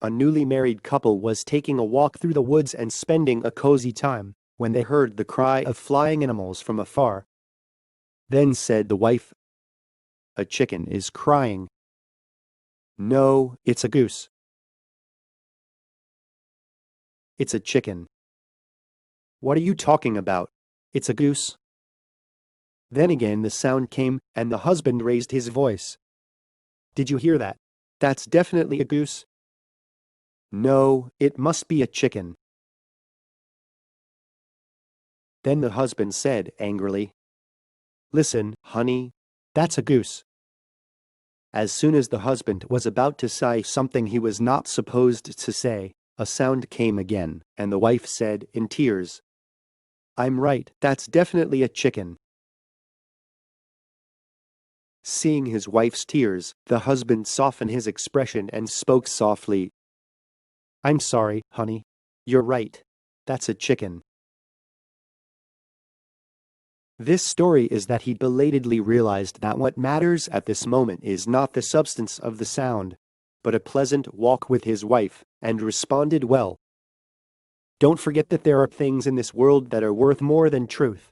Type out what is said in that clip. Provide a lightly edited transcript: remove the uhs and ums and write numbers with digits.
A newly married couple was taking a walk through the woods and spending a cozy time when they heard the cry of flying animals from afar. Then said the wife, "A chicken is crying." "No, it's a goose." "It's a chicken." "What are you talking about? It's a goose." Then again the sound came, and the husband raised his voice. "Did you hear that? That's definitely a goose." "No, it must be a chicken." Then the husband said angrily, "Listen, honey, that's a goose." As soon as the husband was about to say something he was not supposed to say, a sound came again, and the wife said in tears, "I'm right, that's definitely a chicken." Seeing his wife's tears, the husband softened his expression and spoke softly, "I'm sorry, honey. You're right. That's a chicken." This story is that he belatedly realized that what matters at this moment is not the substance of the sound, but a pleasant walk with his wife, and responded well. Don't forget that there are things in this world that are worth more than truth.